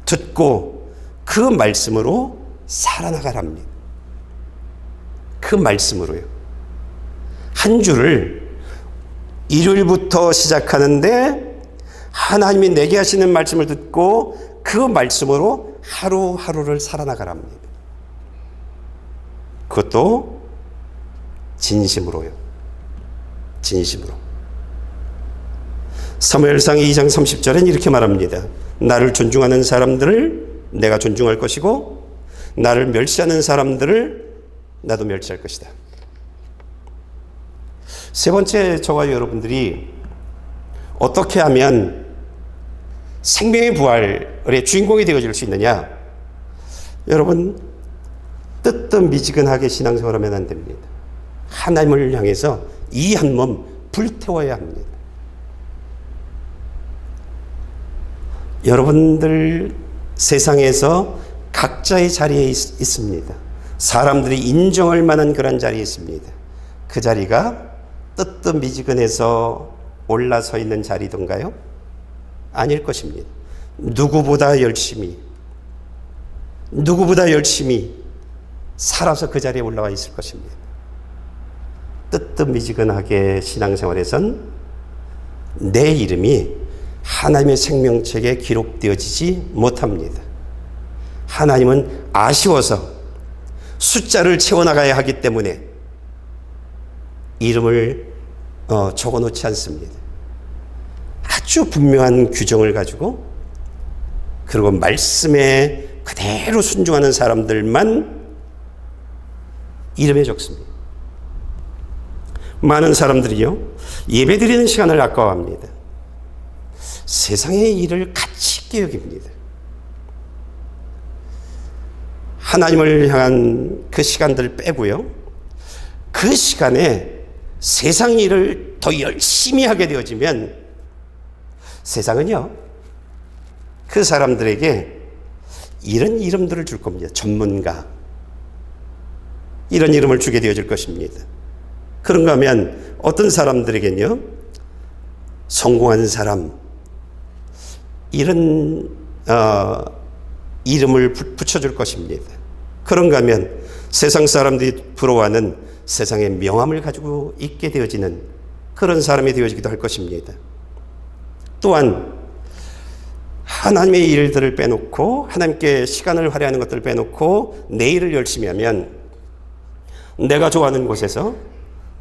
듣고 그 말씀으로 살아나가랍니다. 그 말씀으로요. 한 주를 일요일부터 시작하는데 하나님이 내게 하시는 말씀을 듣고 그 말씀으로 하루하루를 살아나가랍니다. 그것도 진심으로요. 진심으로. 사무엘상 2장 30절엔 이렇게 말합니다. 나를 존중하는 사람들을 내가 존중할 것이고 나를 멸시하는 사람들을 나도 멸시할 것이다. 세 번째, 저와 여러분들이 어떻게 하면 생명의 부활의 주인공이 되어질 수 있느냐? 여러분, 뜨뜻미지근하게 신앙생활하면 안 됩니다. 하나님을 향해서 이 한 몸 불태워야 합니다. 여러분들 세상에서 각자의 자리에 있습니다. 사람들이 인정할 만한 그런 자리에 있습니다. 그 자리가 뜨뜻미지근해서 올라서 있는 자리던가요? 아닐 것입니다. 누구보다 열심히 살아서 그 자리에 올라와 있을 것입니다. 뜨뜻미지근하게 신앙생활에선 내 이름이 하나님의 생명책에 기록되어지지 못합니다. 하나님은 아쉬워서 숫자를 채워나가야 하기 때문에 이름을 적어놓지 않습니다. 아주 분명한 규정을 가지고 그리고 말씀에 그대로 순종하는 사람들만 이름에 적습니다. 많은 사람들이요, 예배드리는 시간을 아까워합니다. 세상의 일을 가치 있게 여깁니다. 하나님을 향한 그 시간들을 빼고요, 그 시간에 세상 일을 더 열심히 하게 되어지면 세상은요, 그 사람들에게 이런 이름들을 줄 겁니다. 전문가, 이런 이름을 주게 되어질 것입니다. 그런가 하면 어떤 사람들에게는요, 성공한 사람, 이런 이름을 붙여줄 것입니다. 그런가 하면 세상 사람들이 부러워하는 세상의 명함을 가지고 있게 되어지는 그런 사람이 되어지기도 할 것입니다. 또한 하나님의 일들을 빼놓고 하나님께 시간을 할애하는 것들을 빼놓고 내 일을 열심히 하면 내가 좋아하는 곳에서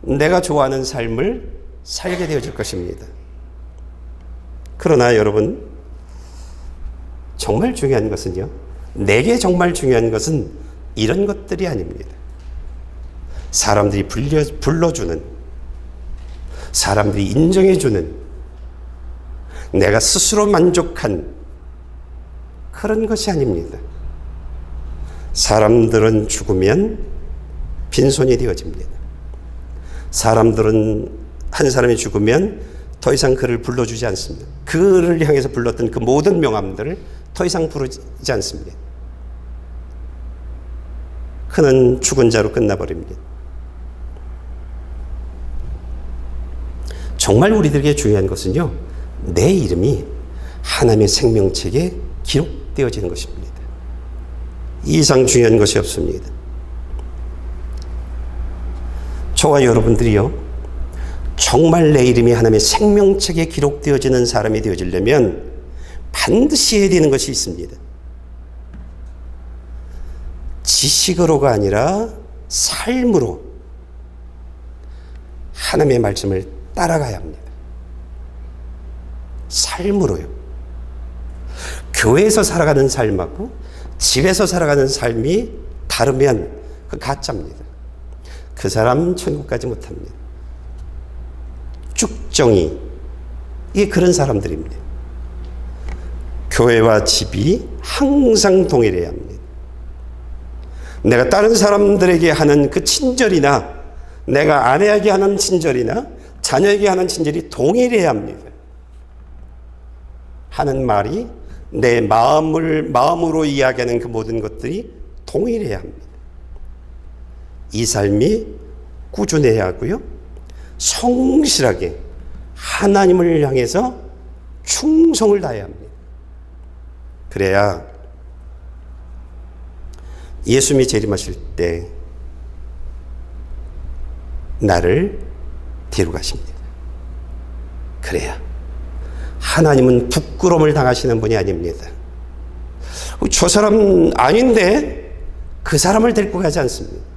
내가 좋아하는 삶을 살게 되어질 것입니다. 그러나 여러분, 정말 중요한 것은요, 내게 정말 중요한 것은 이런 것들이 아닙니다. 사람들이 불러주는, 사람들이 인정해주는, 내가 스스로 만족한 그런 것이 아닙니다. 사람들은 죽으면 빈손이 되어집니다. 사람들은 한 사람이 죽으면 더 이상 그를 불러주지 않습니다. 그를 향해서 불렀던 그 모든 명함들을 더 이상 부르지 않습니다. 그는 죽은 자로 끝나버립니다. 정말 우리들에게 중요한 것은요, 내 이름이 하나님의 생명책에 기록되어지는 것입니다. 이 이상 중요한 것이 없습니다. 저와 여러분들이요, 정말 내 이름이 하나님의 생명책에 기록되어지는 사람이 되어지려면 반드시 해야 되는 것이 있습니다. 지식으로가 아니라 삶으로 하나님의 말씀을 따라가야 합니다. 삶으로요. 교회에서 살아가는 삶하고 집에서 살아가는 삶이 다르면 그 가짜입니다. 그 사람 천국 가지 못합니다. 쭉정이, 이게 그런 사람들입니다. 교회와 집이 항상 동일해야 합니다. 내가 다른 사람들에게 하는 그 친절이나 내가 아내에게 하는 친절이나 자녀에게 하는 친절이 동일해야 합니다. 하는 말이 내 마음으로 이야기하는 그 모든 것들이 동일해야 합니다. 이 삶이 꾸준해야 하고요, 성실하게 하나님을 향해서 충성을 다해야 합니다. 그래야 예수님이 재림하실 때 나를 데려가십니다. 그래야 하나님은 부끄러움을 당하시는 분이 아닙니다. 저 사람 아닌데 그 사람을 데리고 가지 않습니다.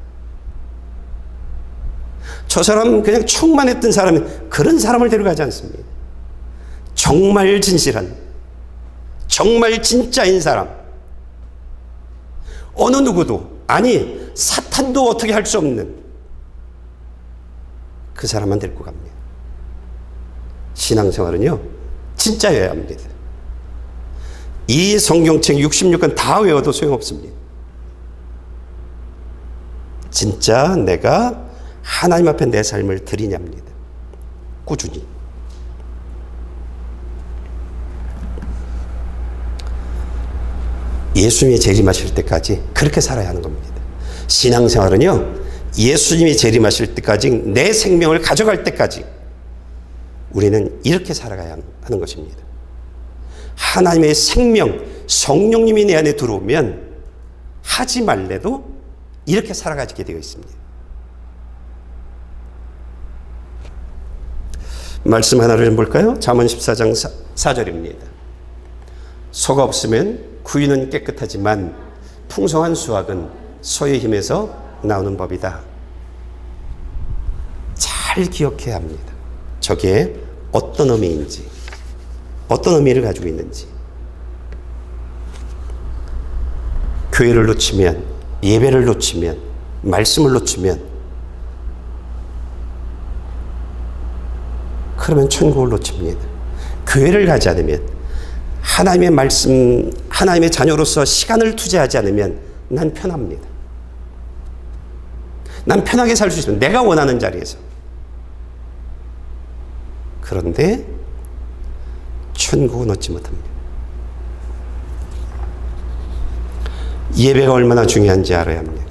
저 사람 그냥 척만 했던 사람이 그런 사람을 데려가지 않습니다. 정말 진실한, 정말 진짜인 사람, 어느 누구도, 아니 사탄도 어떻게 할 수 없는 그 사람만 데리고 갑니다. 신앙생활은요, 진짜여야 합니다. 이 성경책 66권 다 외워도 소용없습니다. 진짜 내가 하나님 앞에 내 삶을 드리냐입니다. 꾸준히. 예수님이 재림하실 때까지 그렇게 살아야 하는 겁니다. 신앙생활은요, 예수님이 재림하실 때까지, 내 생명을 가져갈 때까지 우리는 이렇게 살아가야 하는 것입니다. 하나님의 생명, 성령님이 내 안에 들어오면 하지 말래도 이렇게 살아가게 되어 있습니다. 말씀 하나를 볼까요? 잠언 14장 4절입니다. 소가 없으면 구유는 깨끗하지만 풍성한 수확은 소의 힘에서 나오는 법이다. 잘 기억해야 합니다. 저게 어떤 의미인지, 어떤 의미를 가지고 있는지. 교회를 놓치면, 예배를 놓치면, 말씀을 놓치면, 그러면 천국을 놓칩니다. 교회를 가지 않으면, 하나님의 말씀, 하나님의 자녀로서 시간을 투자하지 않으면 난 편합니다. 난 편하게 살 수 있습니다. 내가 원하는 자리에서. 그런데 천국은 얻지 못합니다. 예배가 얼마나 중요한지 알아야 합니다.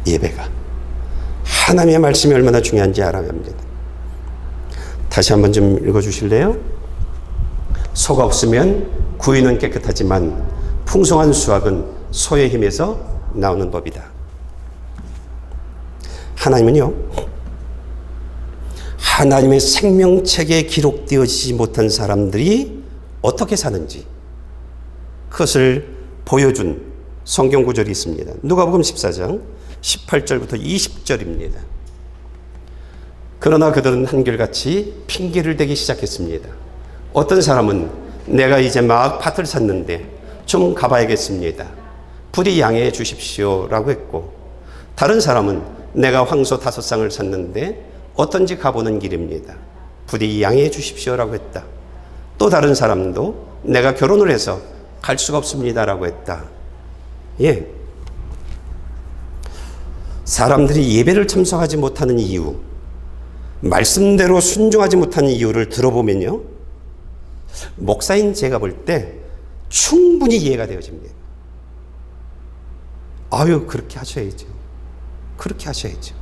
예배가. 하나님의 말씀이 얼마나 중요한지 알아야 합니다. 다시 한번 좀 읽어주실래요? 소가 없으면 구유는 깨끗하지만 풍성한 수확은 소의 힘에서 나오는 법이다. 하나님은요, 하나님의 생명책에 기록되어지지 못한 사람들이 어떻게 사는지 그것을 보여준 성경 구절이 있습니다. 누가복음 14장 18절부터 20절입니다. 그러나 그들은 한결같이 핑계를 대기 시작했습니다. 어떤 사람은 내가 이제 막 밭을 샀는데 좀 가봐야겠습니다. 부디 양해해 주십시오 라고 했고, 다른 사람은 내가 황소 5쌍을 샀는데 어떤지 가보는 길입니다. 부디 양해해 주십시오 라고 했다. 또 다른 사람도 내가 결혼을 해서 갈 수가 없습니다 라고 했다. 예. 사람들이 예배를 참석하지 못하는 이유, 말씀대로 순종하지 못하는 이유를 들어보면요, 목사인 제가 볼 때 충분히 이해가 되어집니다. 아유, 그렇게 하셔야죠. 그렇게 하셔야죠.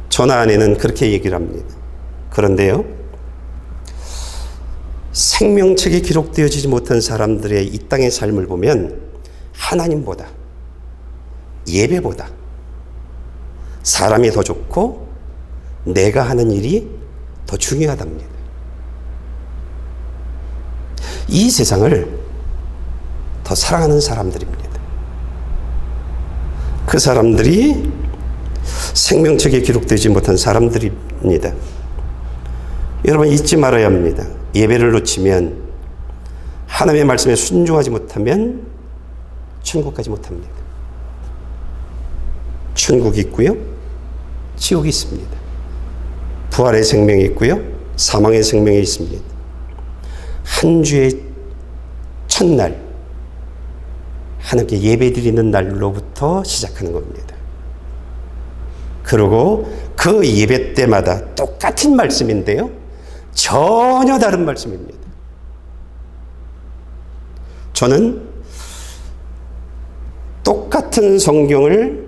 전화 안에는 그렇게 얘기를 합니다. 그런데요, 생명책에 기록되어지지 못한 사람들의 이 땅의 삶을 보면 하나님보다, 예배보다 사람이 더 좋고 내가 하는 일이 더 중요하답니다. 이 세상을 더 사랑하는 사람들입니다. 그 사람들이 생명책에 기록되지 못한 사람들입니다. 여러분, 잊지 말아야 합니다. 예배를 놓치면, 하나님의 말씀에 순종하지 못하면 천국 가지 못합니다. 천국이 있고요, 지옥이 있습니다. 부활의 생명이 있고요, 사망의 생명이 있습니다. 한 주의 첫날, 하나님께 예배드리는 날로부터 시작하는 겁니다. 그리고 그 예배 때마다 똑같은 말씀인데요, 전혀 다른 말씀입니다. 저는 똑같은 성경을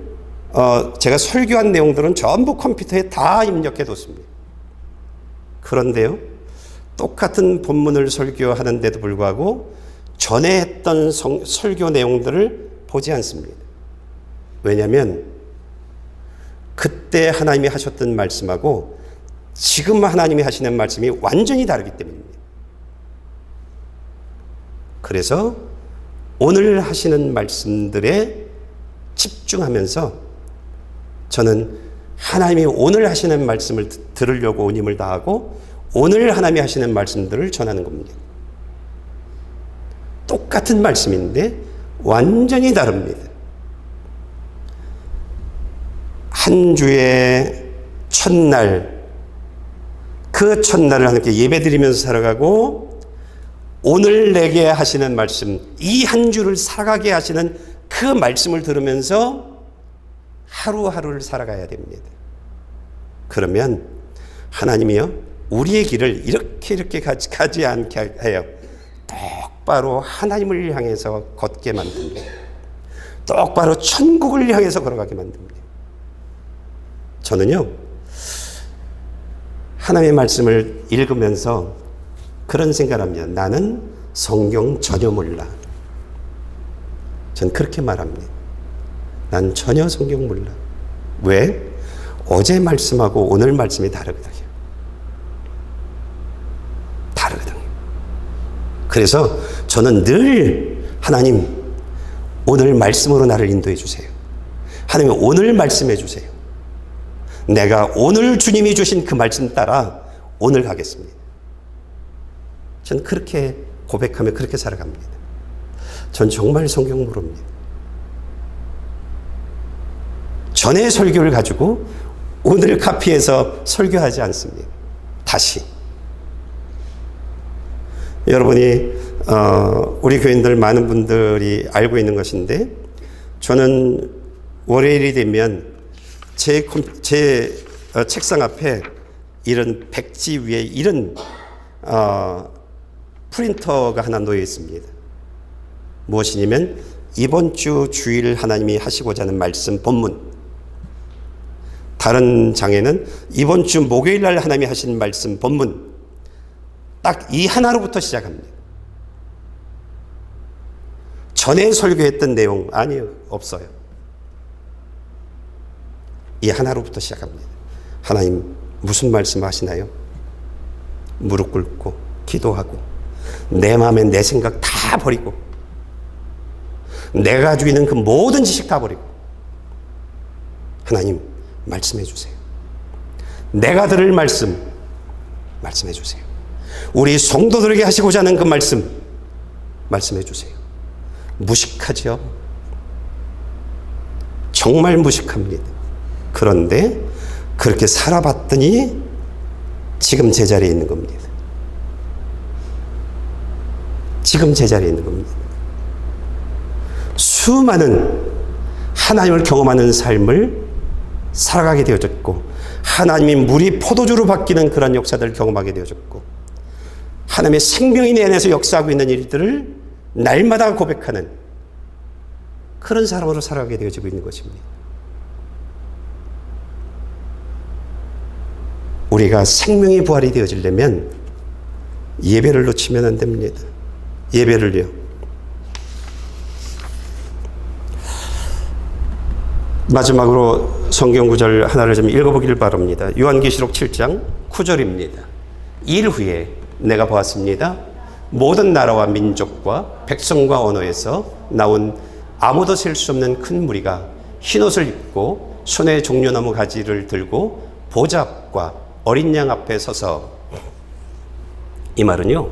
제가 설교한 내용들은 전부 컴퓨터에 다 입력해 뒀습니다. 그런데요, 똑같은 본문을 설교하는데도 불구하고 전에 했던 설교 내용들을 보지 않습니다. 왜냐하면 그때 하나님이 하셨던 말씀하고 지금 하나님이 하시는 말씀이 완전히 다르기 때문입니다. 그래서 오늘 하시는 말씀들에 집중하면서 저는 하나님이 오늘 하시는 말씀을 들으려고 온 힘을 다하고 오늘 하나님이 하시는 말씀들을 전하는 겁니다. 똑같은 말씀인데 완전히 다릅니다. 한 주의 첫날, 그 첫날을 하나님께 예배드리면서 살아가고 오늘 내게 하시는 말씀, 이 한 주를 살아가게 하시는 그 말씀을 들으면서 하루하루를 살아가야 됩니다. 그러면 하나님이요, 우리의 길을 이렇게 가지 않게 해요. 똑바로 하나님을 향해서 걷게 만듭니다. 똑바로 천국을 향해서 걸어가게 만듭니다. 저는요, 하나님의 말씀을 읽으면서 그런 생각을 합니다. 나는 성경 전혀 몰라. 전 그렇게 말합니다. 난 전혀 성경 몰라. 왜? 어제 말씀하고 오늘 말씀이 다르거든요. 다르거든요. 그래서 저는 늘 하나님, 오늘 말씀으로 나를 인도해 주세요. 하나님, 오늘 말씀해 주세요. 내가 오늘 주님이 주신 그 말씀 따라 오늘 가겠습니다. 저는 그렇게 고백하며 그렇게 살아갑니다. 전 정말 성경 모릅니다. 전의 설교를 가지고 오늘 카피해서 설교하지 않습니다. 다시. 여러분이 우리 교인들 많은 분들이 알고 있는 것인데, 저는 월요일이 되면 제 책상 앞에 이런 백지 위에 이런 프린터가 하나 놓여 있습니다. 무엇이냐면 이번 주 주일 하나님이 하시고자 하는 말씀 본문, 다른 장에는 이번 주 목요일 날 하나님이 하신 말씀 본문, 딱 이 하나로부터 시작합니다. 전에 설교했던 내용 아니요, 없어요. 이 하나로부터 시작합니다. 하나님 무슨 말씀 하시나요? 무릎 꿇고 기도하고 내 마음에 내 생각 다 버리고 내가 가지고 있는 그 모든 지식 다 버리고 하나님 말씀해 주세요. 내가 들을 말씀 말씀해 주세요. 우리 성도들에게 하시고자 하는 그 말씀 말씀해 주세요. 무식하죠? 정말 무식합니다. 그런데 그렇게 살아봤더니 지금 제자리에 있는 겁니다. 지금 제자리에 있는 겁니다. 수많은 하나님을 경험하는 삶을 살아가게 되어졌고 하나님이 물이 포도주로 바뀌는 그런 역사들을 경험하게 되어졌고 하나님의 생명이 내 안에서 역사하고 있는 일들을 날마다 고백하는 그런 사람으로 살아가게 되어지고 있는 것입니다. 우리가 생명이 부활이 되어지려면 예배를 놓치면 안 됩니다. 예배를요. 마지막으로 성경 구절 하나를 좀 읽어보기를 바랍니다. 요한계시록 7장 9절입니다. 일 후에 내가 보았습니다. 모든 나라와 민족과 백성과 언어에서 나온 아무도 셀 수 없는 큰 무리가 흰옷을 입고 손에 종려나무 가지를 들고 보좌 앞과 어린 양 앞에 서서, 이 말은요,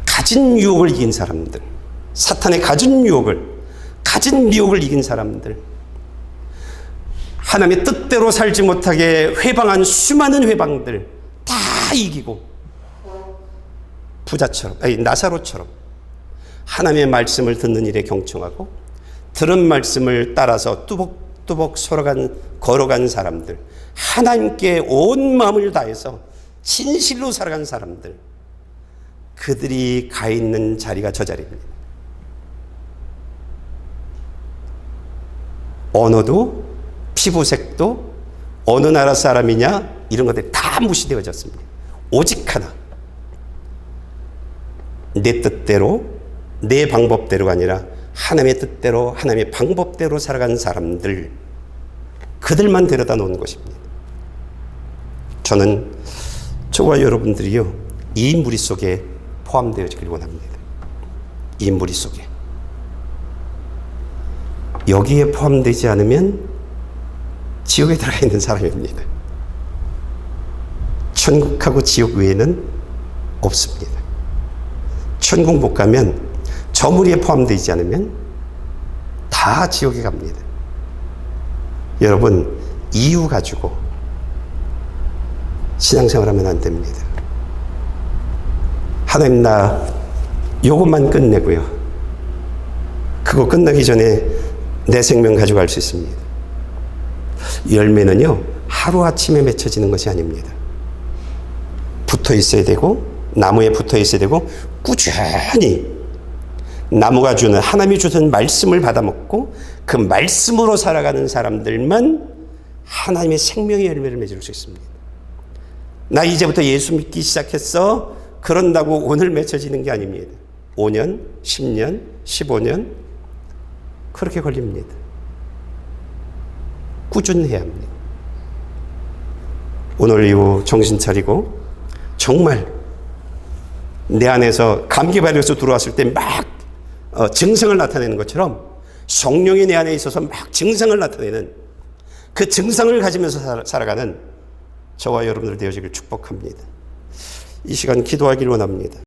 가진 유혹을 이긴 사람들, 사탄의 가진 미혹을 이긴 사람들, 하나님의 뜻대로 살지 못하게 회방한 수많은 회방들 다 이기고 부자처럼, 나사로처럼 하나님의 말씀을 듣는 일에 경청하고 들은 말씀을 따라서 뚜벅뚜벅 걸어간 사람들, 하나님께 온 마음을 다해서 진실로 살아간 사람들, 그들이 가 있는 자리가 저 자리입니다. 언어도 피부색도 어느 나라 사람이냐 이런 것들이 다 무시되어졌습니다. 오직 하나, 내 뜻대로 내 방법대로가 아니라 하나님의 뜻대로 하나님의 방법대로 살아간 사람들, 그들만 데려다 놓은 것입니다. 저는 저와 여러분들이요, 이 무리 속에 포함되어지길 원합니다. 이 무리 속에. 여기에 포함되지 않으면 지옥에 들어가 있는 사람입니다. 천국하고 지옥 외에는 없습니다. 천국 못 가면 저 무리에 포함되지 않으면 다 지옥에 갑니다. 여러분, 이유 가지고 신앙생활하면 안 됩니다. 하나님, 나 요것만 끝내고요, 그거 끝나기 전에 내 생명 가져갈 수 있습니다. 열매는요, 하루아침에 맺혀지는 것이 아닙니다. 붙어 있어야 되고, 나무에 붙어 있어야 되고, 꾸준히 나무가 주는, 하나님이 주는 말씀을 받아먹고 그 말씀으로 살아가는 사람들만 하나님의 생명의 열매를 맺을 수 있습니다. 나 이제부터 예수 믿기 시작했어, 그런다고 오늘 맺혀지는 게 아닙니다. 5년, 10년, 15년 그렇게 걸립니다. 꾸준해야 합니다. 오늘 이후 정신 차리고 정말 내 안에서 감기 바이러스 들어왔을 때 막 증상을 나타내는 것처럼 성령이 내 안에 있어서 막 증상을 나타내는 그 증상을 가지면서 살아가는 저와 여러분들 되어지길 축복합니다. 이 시간 기도하길 원합니다.